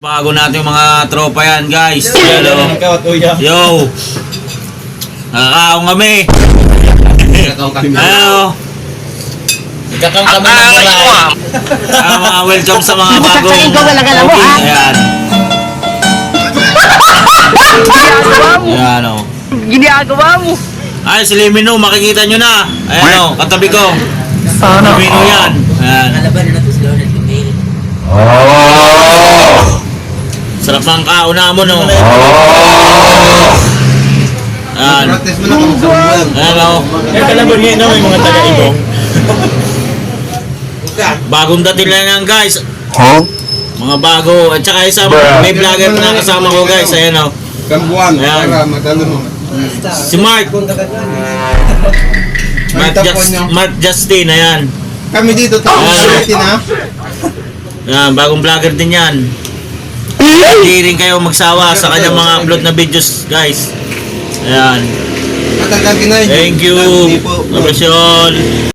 Bago natin yung mga tropa yan, guys. Hello. Yo. Nakakaong kami. Hello. Nagkakaong kami ng kulay. Mga welcome sa mga bagong Ayan. Ayan o. Ginagawa mo. Ay, si Limino, makikita nyo na. Ayan o, katabi ko. Limino yan. Ayan. Sarap ng kauna mo, no? Ayan. Ayan o. Kaya kalaban ngayon na may mga taga-ibong. Bagong dating lang yan, guys. Mga bago. At saka isa, may vlogger na kasama ko, guys. Ayan o. Kambuan, Ayan. para madalo mo. Si Mark. Mark Justin, ayan. Kami dito, tapos na. Ayan, bagong vlogger din yan. Hindi rin kayo magsawa sa kanyang mga upload na videos, guys. Ayan. Matagal na yun. Thank you. Kapasyon.